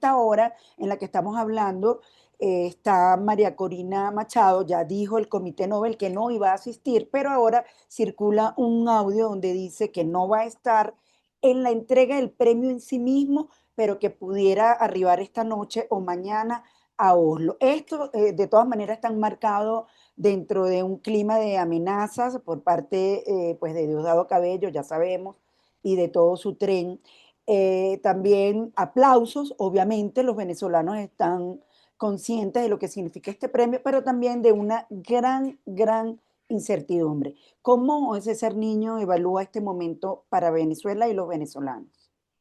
esta hora en la que estamos hablando, está María Corina Machado, ya dijo el Comité Nobel que no iba a asistir, pero ahora circula un audio donde dice que no va a estar en la entrega del premio en sí mismo, pero que pudiera arribar esta noche o mañana a Oslo. Esto, de todas maneras, está marcado dentro de un clima de amenazas por parte pues de Diosdado Cabello, ya sabemos, y de todo su tren. También aplausos, obviamente los venezolanos están conscientes de lo que significa este premio, pero también de una gran incertidumbre. ¿Cómo ese ser niño evalúa este momento para Venezuela y los venezolanos?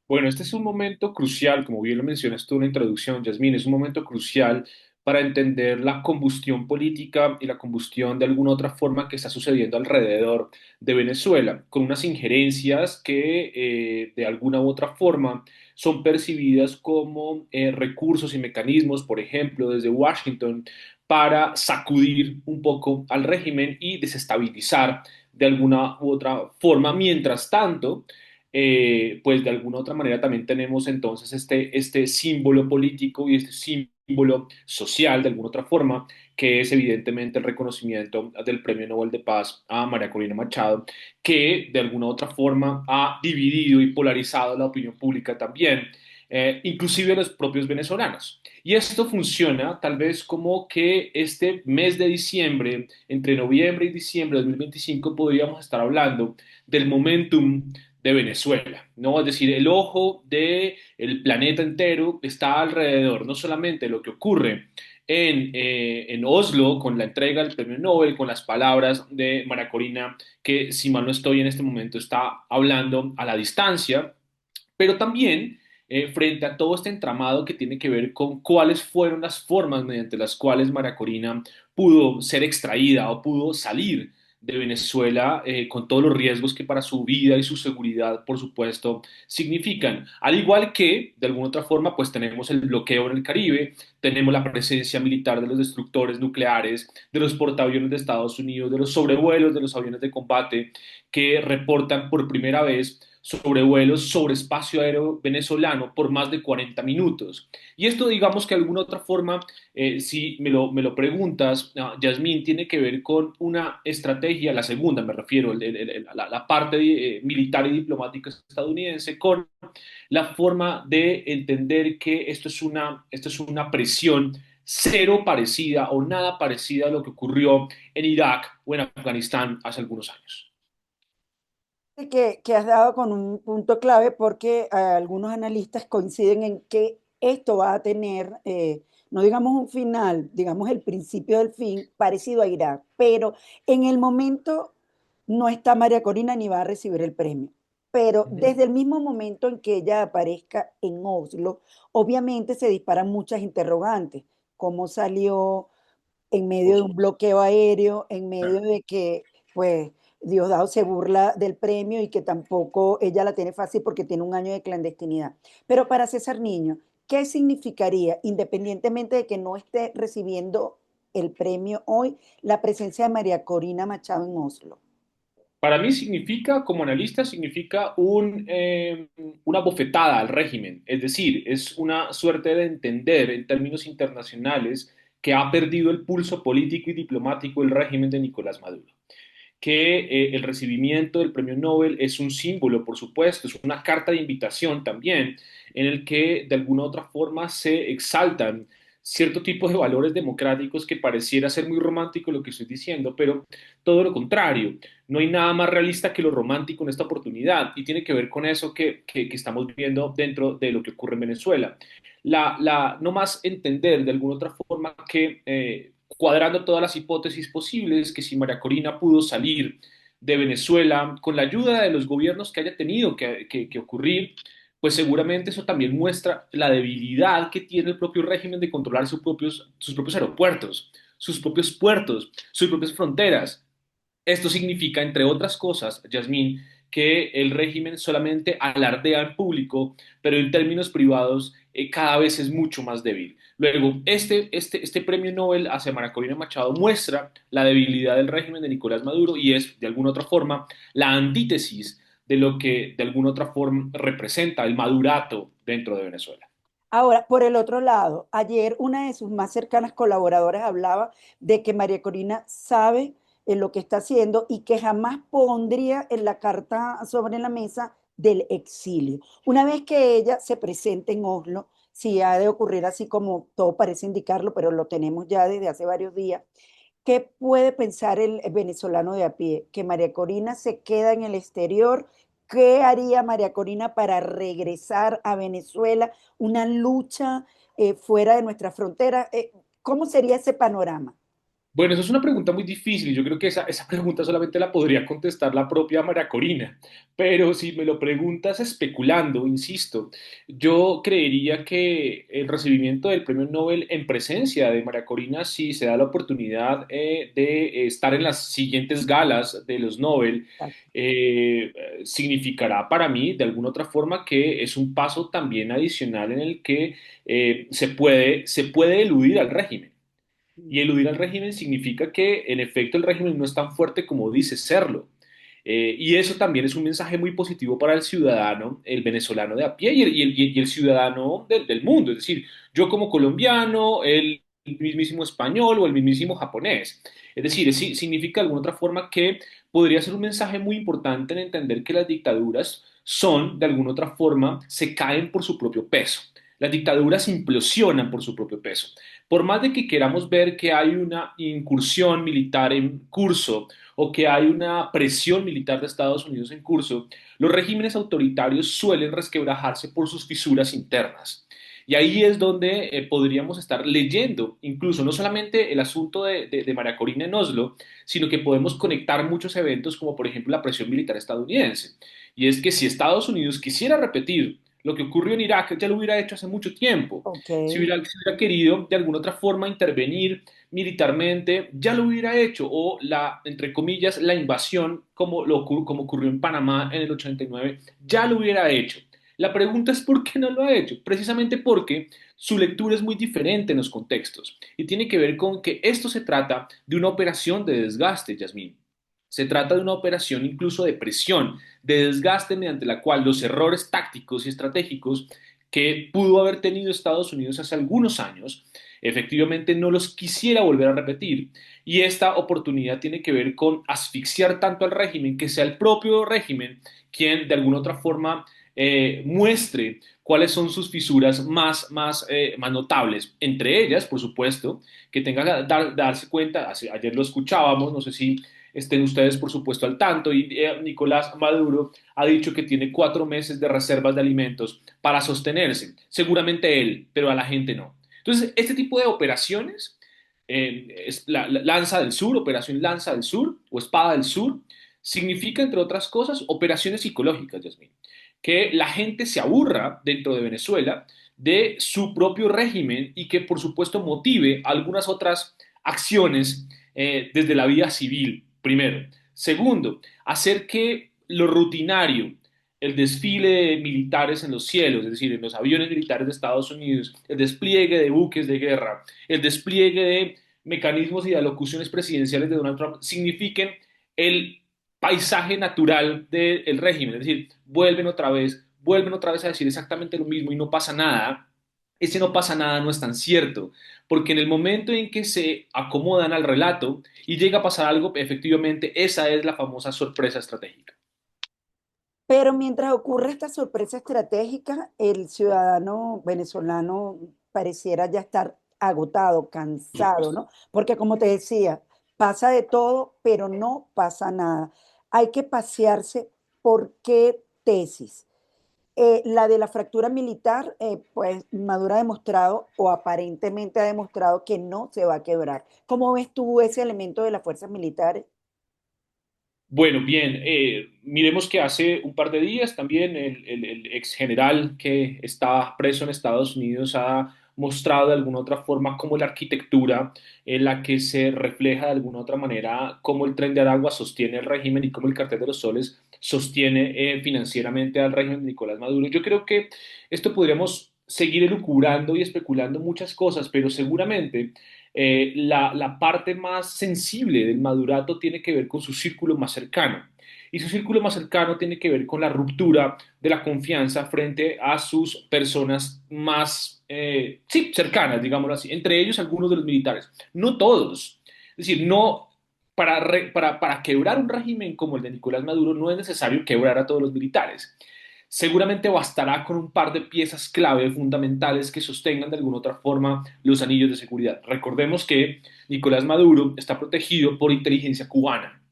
Bueno, este es un momento crucial, como bien lo mencionas tú en la introducción, Yasmín, es un momento crucial para entender la combustión política y la combustión de alguna otra forma que está sucediendo alrededor de Venezuela, con unas injerencias que de alguna u otra forma son percibidas como recursos y mecanismos, por ejemplo, desde Washington, para sacudir un poco al régimen y desestabilizar de alguna u otra forma. Mientras tanto, pues de alguna otra manera también tenemos entonces este símbolo político y este símbolo social de alguna otra forma, que es evidentemente el reconocimiento del Premio Nobel de Paz a María Corina Machado, que de alguna otra forma ha dividido y polarizado la opinión pública también. Inclusive a los propios venezolanos. Y esto funciona tal vez como que este mes de diciembre, entre noviembre y diciembre de 2025, podríamos estar hablando del momentum de Venezuela, ¿no? Es decir, el ojo del planeta entero está alrededor, no solamente de lo que ocurre en Oslo con la entrega del premio Nobel, con las palabras de María Corina, que si mal no estoy en este momento está hablando a la distancia, pero también frente a todo este entramado que tiene que ver con cuáles fueron las formas mediante las cuales María Corina pudo ser extraída o pudo salir de Venezuela con todos los riesgos que para su vida y su seguridad, por supuesto, significan. Al igual que, de alguna otra forma, pues tenemos el bloqueo en el Caribe, tenemos la presencia militar de los destructores nucleares, de los portaaviones de Estados Unidos, de los sobrevuelos de los aviones de combate que reportan por primera vez sobrevuelos sobre espacio aéreo venezolano por más de 40 minutos. Y esto, digamos que de alguna otra forma, si me lo preguntas, Yasmín, tiene que ver con una estrategia, la segunda me refiero, la parte militar y diplomática estadounidense, con la forma de entender que esto es una presión cero parecida o nada parecida a lo que ocurrió en Irak o en Afganistán hace algunos años. Que has dado con un punto clave porque algunos analistas coinciden en que esto va a tener, no digamos un final, digamos el principio del fin, parecido a Irak, pero en el momento no está María Corina ni va a recibir el premio. Pero Ujú. desde el mismo momento en que ella aparezca en Oslo, obviamente se disparan muchas interrogantes. ¿Cómo salió en Por medio de un supuesto. bloqueo aéreo, en medio de que, pues, Diosdado se burla del premio y que tampoco ella la tiene fácil porque tiene un año de clandestinidad? Pero para César Niño, ¿qué significaría, independientemente de que no esté recibiendo el premio hoy, la presencia de María Corina Machado en Oslo? Para mí significa, como analista, significa una bofetada al régimen. Es decir, es una suerte de entender en términos internacionales que ha perdido el pulso político y diplomático el régimen de Nicolás Maduro. Que el recibimiento del premio Nobel es un símbolo, por supuesto, es una carta de invitación también, en el que de alguna u otra forma se exaltan cierto tipo de valores democráticos que pareciera ser muy romántico lo que estoy diciendo, pero todo lo contrario. No hay nada más realista que lo romántico en esta oportunidad y tiene que ver con eso que estamos viendo dentro de lo que ocurre en Venezuela. No más entender de alguna otra forma que cuadrando todas las hipótesis posibles, que si María Corina pudo salir de Venezuela con la ayuda de los gobiernos que haya tenido que ocurrir, pues seguramente eso también muestra la debilidad que tiene el propio régimen de controlar sus propios aeropuertos, sus propios puertos, sus propias fronteras. Esto significa, entre otras cosas, Yasmín, que el régimen solamente alardea en público, pero en términos privados cada vez es mucho más débil. Luego, este premio Nobel hacia María Corina Machado muestra la debilidad del régimen de Nicolás Maduro y es, de alguna otra forma, la antítesis de lo que de alguna otra forma representa el madurato dentro de Venezuela. Ahora, por el otro lado, ayer una de sus más cercanas colaboradoras hablaba de que María Corina sabe lo que está haciendo y que jamás pondría en la carta sobre la mesa del exilio. Una vez que ella se presente en Oslo, si ha de ocurrir así como todo parece indicarlo, pero lo tenemos ya desde hace varios días, ¿qué puede pensar el venezolano de a pie? Que María Corina se queda en el exterior. ¿Qué haría María Corina para regresar a Venezuela? Una lucha fuera de nuestra frontera. ¿Cómo sería ese panorama? Bueno, eso es una pregunta muy difícil y yo creo que esa pregunta solamente la podría contestar la propia María Corina. Pero si me lo preguntas especulando, insisto, yo creería que el recibimiento del premio Nobel en presencia de María Corina, si se da la oportunidad de estar en las siguientes galas de los Nobel, significará para mí de alguna otra forma que es un paso también adicional en el que se puede eludir al régimen. Y eludir al régimen significa que, en efecto, el régimen no es tan fuerte como dice serlo. Y eso también es un mensaje muy positivo para el ciudadano, el venezolano de a pie y el ciudadano del mundo. Es decir, yo como colombiano, el mismísimo español o el mismísimo japonés. Es decir, significa de alguna otra forma que podría ser un mensaje muy importante en entender que las dictaduras son, de alguna otra forma, se caen por su propio peso. Las dictaduras implosionan por su propio peso. Por más de que queramos ver que hay una incursión militar en curso o que hay una presión militar de Estados Unidos en curso, los regímenes autoritarios suelen resquebrajarse por sus fisuras internas. Y ahí es donde podríamos estar leyendo, incluso no solamente el asunto de María Corina en Oslo, sino que podemos conectar muchos eventos como por ejemplo la presión militar estadounidense. Y es que si Estados Unidos quisiera repetir lo que ocurrió en Irak, ya lo hubiera hecho hace mucho tiempo. Ok. Si hubiera querido de alguna otra forma intervenir militarmente, ya lo hubiera hecho, o entre comillas, la invasión, como ocurrió en Panamá en el 89, ya lo hubiera hecho. La pregunta es por qué no lo ha hecho. Precisamente porque su lectura es muy diferente en los contextos y tiene que ver con que esto se trata de una operación de desgaste, Yasmín. Se trata de una operación incluso de presión, de desgaste mediante la cual los errores tácticos y estratégicos que pudo haber tenido Estados Unidos hace algunos años, efectivamente no los quisiera volver a repetir. Y esta oportunidad tiene que ver con asfixiar tanto al régimen, que sea el propio régimen quien de alguna otra forma muestre cuáles son sus fisuras más notables. Entre ellas, por supuesto, que tenga que darse cuenta, ayer lo escuchábamos, no sé si estén ustedes, por supuesto, al tanto, y Nicolás Maduro ha dicho que tiene 4 meses de reservas de alimentos para sostenerse. Seguramente él, pero a la gente no. Entonces, este tipo de operaciones, es Lanza del Sur, Operación Lanza del Sur o Espada del Sur, significa, entre otras cosas, operaciones psicológicas, Yasmín. Que la gente se aburra dentro de Venezuela de su propio régimen y que, por supuesto, motive algunas otras acciones desde la vía civil, primero. Segundo, hacer que lo rutinario, el desfile de militares en los cielos, es decir, en los aviones militares de Estados Unidos, el despliegue de buques de guerra, el despliegue de mecanismos y de alocuciones presidenciales de Donald Trump, signifiquen el paisaje natural del régimen, es decir, vuelven otra vez a decir exactamente lo mismo y no pasa nada. Ese no pasa nada no es tan cierto, porque en el momento en que se acomodan al relato y llega a pasar algo, efectivamente esa es la famosa sorpresa estratégica. Pero mientras ocurre esta sorpresa estratégica, el ciudadano venezolano pareciera ya estar agotado, Por cansado, supuesto. ¿no? Porque como te decía, pasa de todo, pero no pasa nada. Hay que pasearse por qué tesis. La de la fractura militar, pues Maduro ha demostrado o aparentemente ha demostrado que no se va a quebrar. ¿Cómo ves tú ese elemento de las fuerzas militares? Bueno, bien, miremos que hace un par de días también el ex general que está preso en Estados Unidos ha mostrado de alguna otra forma cómo la arquitectura en la que se refleja de alguna otra manera cómo el Tren de Aragua sostiene el régimen y cómo el Cartel de los Soles sostiene financieramente al régimen de Nicolás Maduro. Yo creo que esto podríamos seguir elucubrando y especulando muchas cosas, pero seguramente la parte más sensible del madurato tiene que ver con su círculo más cercano. Y su círculo más cercano tiene que ver con la ruptura de la confianza frente a sus personas más sí, cercanas, digámoslo así, entre ellos algunos de los militares, no todos. Es decir, no, para quebrar un régimen como el de Nicolás Maduro no es necesario quebrar a todos los militares. Seguramente bastará con un par de piezas clave fundamentales que sostengan de alguna otra forma los anillos de seguridad. Recordemos que Nicolás Maduro está protegido por inteligencia cubana.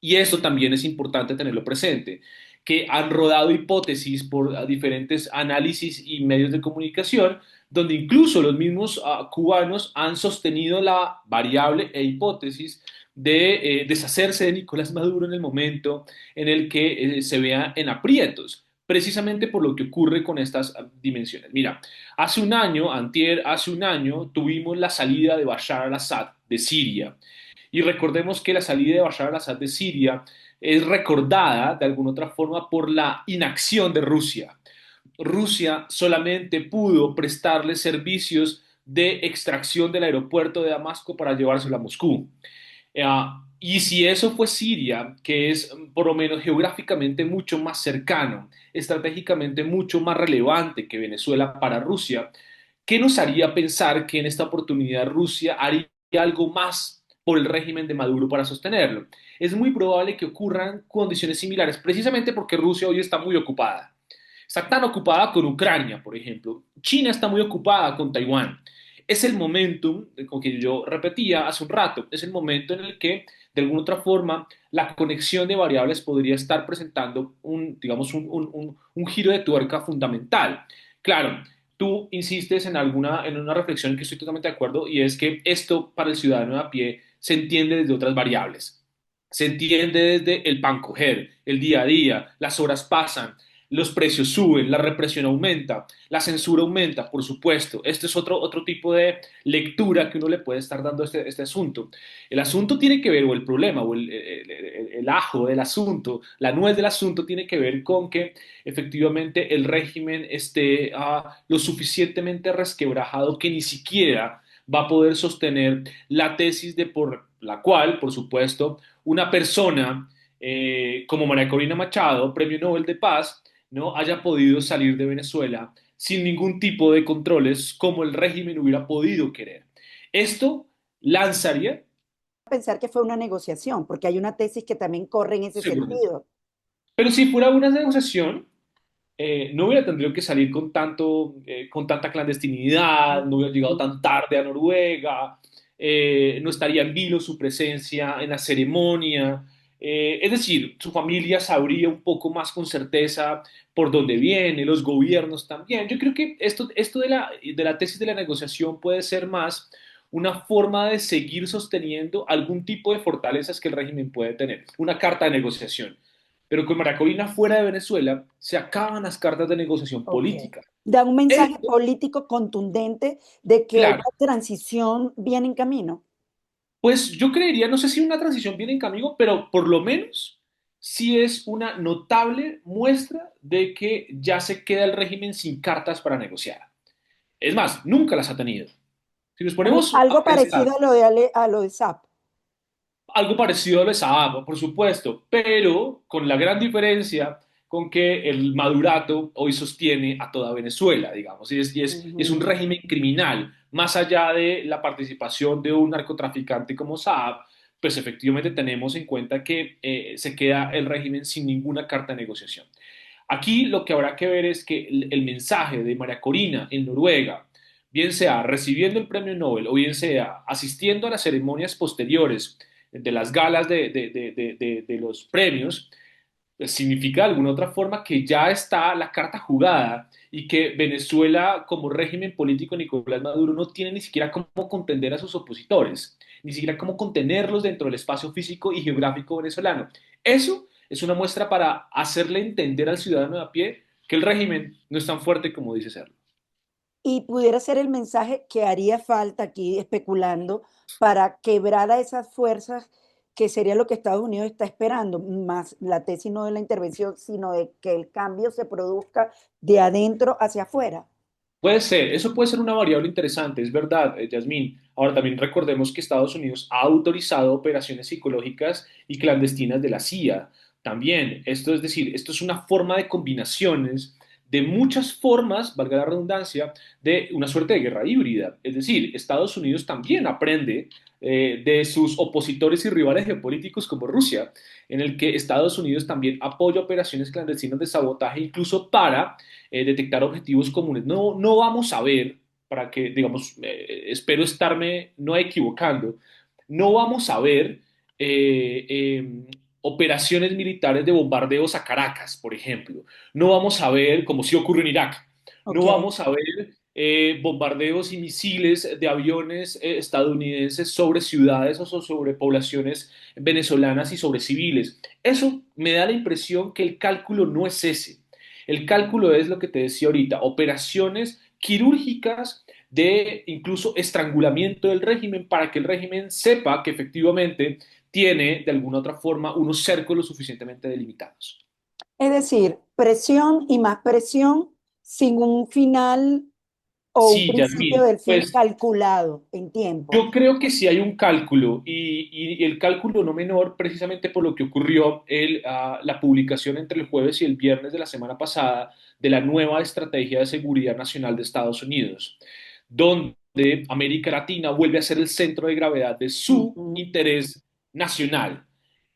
Y eso también es importante tenerlo presente, que han rodado hipótesis por diferentes análisis y medios de comunicación, donde incluso los mismos cubanos han sostenido la variable e hipótesis de deshacerse de Nicolás Maduro en el momento en el que se vea en aprietos, precisamente por lo que ocurre con estas dimensiones. Mira, hace un año, antier, hace un año, tuvimos la salida de Bashar al-Assad de Siria. Y recordemos que la salida de Bashar al-Assad de Siria es recordada de alguna otra forma por la inacción de Rusia. Rusia solamente pudo prestarle servicios de extracción del aeropuerto de Damasco para llevárselo a Moscú. Y si eso fue Siria, que es por lo menos geográficamente mucho más cercano, estratégicamente mucho más relevante que Venezuela para Rusia, ¿qué nos haría pensar que en esta oportunidad Rusia haría algo más por el régimen de Maduro para sostenerlo? Es muy probable que ocurran condiciones similares, precisamente porque Rusia hoy está muy ocupada. Está tan ocupada con Ucrania, por ejemplo. China está muy ocupada con Taiwán. Es el momento, como que yo repetía hace un rato, es el momento en el que, de alguna otra forma, la conexión de variables podría estar presentando digamos, un giro de tuerca fundamental. Claro, tú insistes en una reflexión en que estoy totalmente de acuerdo, y es que esto para el ciudadano de a pie se entiende desde otras variables. Se entiende desde el pan coger, el día a día, las horas pasan, los precios suben, la represión aumenta, la censura aumenta, por supuesto. Este es otro tipo de lectura que uno le puede estar dando a este asunto. El asunto tiene que ver, o el problema, o el ajo del asunto, la nuez del asunto tiene que ver con que efectivamente el régimen esté lo suficientemente resquebrajado que ni siquiera va a poder sostener la tesis de por la cual, por supuesto, una persona como María Corina Machado, Premio Nobel de Paz, ¿no? haya podido salir de Venezuela sin ningún tipo de controles como el régimen hubiera podido querer. Esto lanzaría, Pensar que fue una negociación, porque hay una tesis que también corre en ese seguramente, sentido. pero si fuera una negociación, no hubiera tenido que salir con tanta clandestinidad, no hubiera llegado tan tarde a Noruega, no estaría en vilo su presencia en la ceremonia. Es decir, su familia sabría un poco más con certeza por dónde viene, los gobiernos también. Yo creo que esto de la tesis de la negociación puede ser más una forma de seguir sosteniendo algún tipo de fortalezas que el régimen puede tener, una carta de negociación. Pero con María Corina fuera de Venezuela, se acaban las cartas de negociación Ok. política. Da un mensaje Esto, político contundente de que claro, una transición viene en camino. pues yo creería, no sé si una transición viene en camino, pero por lo menos sí es una notable muestra de que ya se queda el régimen sin cartas para negociar. Es más, nunca las ha tenido. Si nos ponemos a Algo pensar, parecido a lo de SAP. algo parecido a lo de Saab, por supuesto, pero con la gran diferencia con que el Madurato hoy sostiene a toda Venezuela, digamos, y es un Ujú. régimen criminal, más allá de la participación de un narcotraficante como Saab, pues efectivamente tenemos en cuenta que se queda el régimen sin ninguna carta de negociación. Aquí lo que habrá que ver es que el mensaje de María Corina en Noruega, bien sea recibiendo el premio Nobel o bien sea asistiendo a las ceremonias posteriores de las galas de los premios, pues significa de alguna otra forma que ya está la carta jugada y que Venezuela como régimen político Nicolás Maduro no tiene ni siquiera cómo contender a sus opositores, ni siquiera cómo contenerlos dentro del espacio físico y geográfico venezolano. Eso es una muestra para hacerle entender al ciudadano de a pie que el régimen no es tan fuerte como dice serlo. Y pudiera ser el mensaje que haría falta aquí, especulando, para quebrar a esas fuerzas, que sería lo que Estados Unidos está esperando, más la tesis no de la intervención, sino de que el cambio se produzca de adentro hacia afuera. Puede ser, eso puede ser una variable interesante, es verdad, Yasmín. Ahora también recordemos que Estados Unidos ha autorizado operaciones psicológicas y clandestinas de la CIA. También, esto es decir, esto es una forma de combinaciones de muchas formas, valga la redundancia, de una suerte de guerra híbrida. Es decir, Estados Unidos también aprende de sus opositores y rivales geopolíticos como Rusia, en el que Estados Unidos también apoya operaciones clandestinas de sabotaje, incluso para detectar objetivos comunes. No, no vamos a ver, para que, digamos, espero estarme no equivocando, no vamos a ver eh, eh, operaciones militares de bombardeos a Caracas, por ejemplo. No vamos a ver, como sí ocurre en Irak, no Ok, vamos a ver bombardeos y misiles de aviones estadounidenses sobre ciudades o sobre poblaciones venezolanas y sobre civiles. Eso me da la impresión que el cálculo no es ese. El cálculo es lo que te decía ahorita, operaciones quirúrgicas de incluso estrangulamiento del régimen para que el régimen sepa que efectivamente tiene de alguna otra forma unos cercos lo suficientemente delimitados. es decir, presión y más presión sin un final o un Sí, principio Yasmín, del fin pues calculado en tiempo. yo creo que sí hay un cálculo y el cálculo no menor precisamente por lo que ocurrió la publicación entre el jueves y el viernes de la semana pasada de la nueva Estrategia de Seguridad Nacional de Estados Unidos, donde América Latina vuelve a ser el centro de gravedad de su Ujú. interés nacional.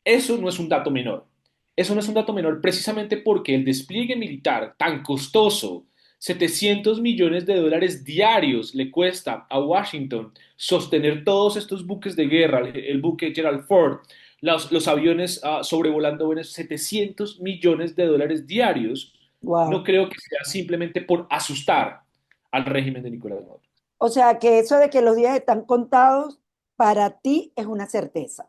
Eso no es un dato menor. Eso no es un dato menor precisamente porque el despliegue militar tan costoso, 700 millones de dólares diarios le cuesta a Washington sostener todos estos buques de guerra, el buque Gerald Ford, los aviones sobrevolando Venezuela, 700 millones de dólares diarios, no Wow. creo que sea simplemente por asustar al régimen de Nicolás Maduro. O sea que eso de que los días están contados para ti es una certeza.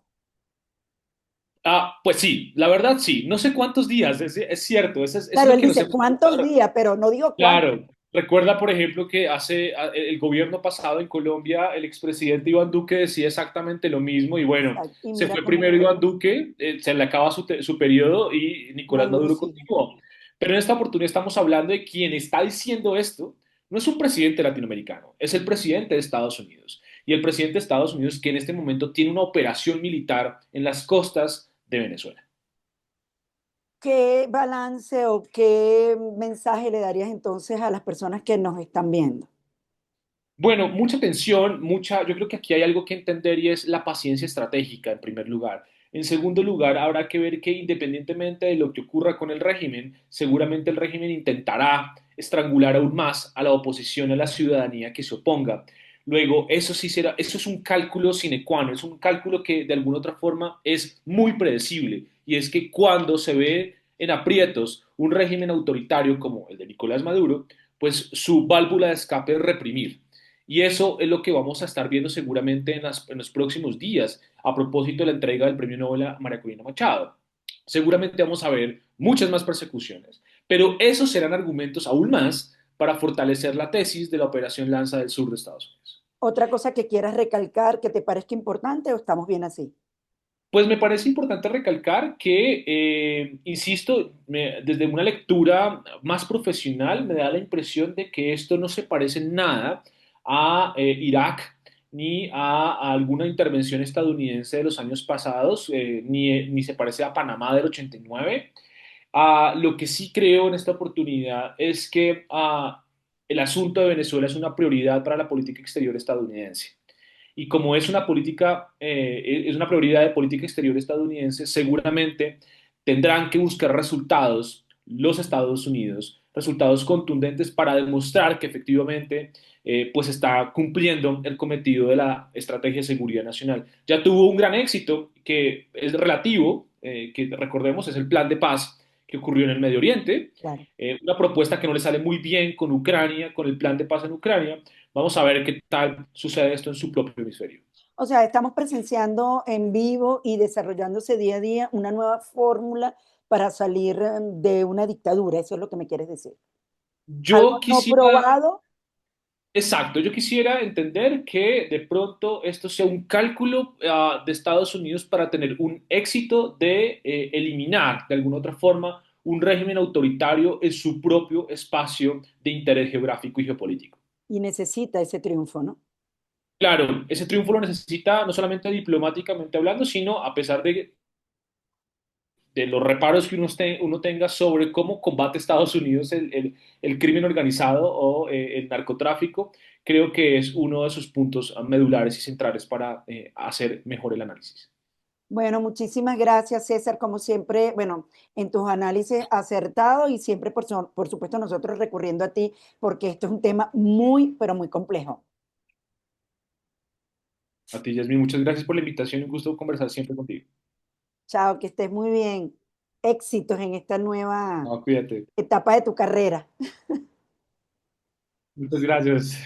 Pues sí, la verdad sí, no sé cuántos días, es cierto, eso es Claro, lo él que nos dice hemos cuántos días, pero no digo cuántos. claro, recuerda, por ejemplo, que hace el gobierno pasado en Colombia, el expresidente Iván Duque decía exactamente lo mismo y bueno, Exacto. Y se mira fue cómo primero quedó. Iván Duque, se le acaba su periodo y Nicolás Maduro Maduro sigue. continuó. Pero en esta oportunidad estamos hablando de quien está diciendo esto, no es un presidente latinoamericano, es el presidente de Estados Unidos. Y el presidente de Estados Unidos que en este momento tiene una operación militar en las costas de Venezuela. ¿Qué balance o qué mensaje le darías entonces a las personas que nos están viendo? Bueno, mucha tensión, yo creo que aquí hay algo que entender y es la paciencia estratégica en primer lugar. En segundo lugar, habrá que ver que independientemente de lo que ocurra con el régimen, seguramente el régimen intentará estrangular aún más a la oposición, a la ciudadanía que se oponga. Luego, eso sí será, eso es un cálculo sine qua non, es un cálculo que de alguna otra forma es muy predecible y es que cuando se ve en aprietos un régimen autoritario como el de Nicolás Maduro, pues su válvula de escape es reprimir. Y eso es lo que vamos a estar viendo seguramente en los próximos días a propósito de la entrega del premio Nobel a María Corina Machado. Seguramente vamos a ver muchas más persecuciones, pero esos serán argumentos aún más para fortalecer la tesis de la Operación Lanza del Sur de Estados Unidos. ¿Otra cosa que quieras recalcar que te parezca importante o estamos bien así? Pues me parece importante recalcar que, insisto, desde una lectura más profesional me da la impresión de que esto no se parece en nada a Irak ni a alguna intervención estadounidense de los años pasados, ni se parece a Panamá del 89. Lo que sí creo en esta oportunidad es que el asunto de Venezuela es una prioridad para la política exterior estadounidense. Y como es una política, es una prioridad de política exterior estadounidense, seguramente tendrán que buscar resultados los Estados Unidos, resultados contundentes para demostrar que efectivamente pues está cumpliendo el cometido de la estrategia de seguridad nacional. Ya tuvo un gran éxito que es relativo, que recordemos es el plan de paz que ocurrió en el Medio Oriente, Claro. una propuesta que no le sale muy bien con Ucrania, con el plan de paz en Ucrania. Vamos a ver qué tal sucede esto en su propio hemisferio. O sea, estamos presenciando en vivo y desarrollándose día a día una nueva fórmula para salir de una dictadura. Eso es lo que me quieres decir. Algo Yo no quisiera, probado. exacto, yo quisiera entender que de pronto esto sea un cálculo de Estados Unidos para tener un éxito de eliminar de alguna otra forma un régimen autoritario en su propio espacio de interés geográfico y geopolítico. Y necesita ese triunfo, ¿no? Claro, ese triunfo lo necesita no solamente diplomáticamente hablando, sino a pesar de de los reparos que uno tenga sobre cómo combate Estados Unidos el crimen organizado o el narcotráfico, creo que es uno de sus puntos medulares y centrales para hacer mejor el análisis. Bueno, muchísimas gracias, César, como siempre, bueno, en tus análisis acertados y siempre, por supuesto, nosotros recurriendo a ti, porque esto es un tema muy, pero muy complejo. A ti, Yasmin, muchas gracias por la invitación y un gusto conversar siempre contigo. Chao, que estés muy bien. Éxitos en esta nueva No, cuídate. etapa de tu carrera. Muchas gracias.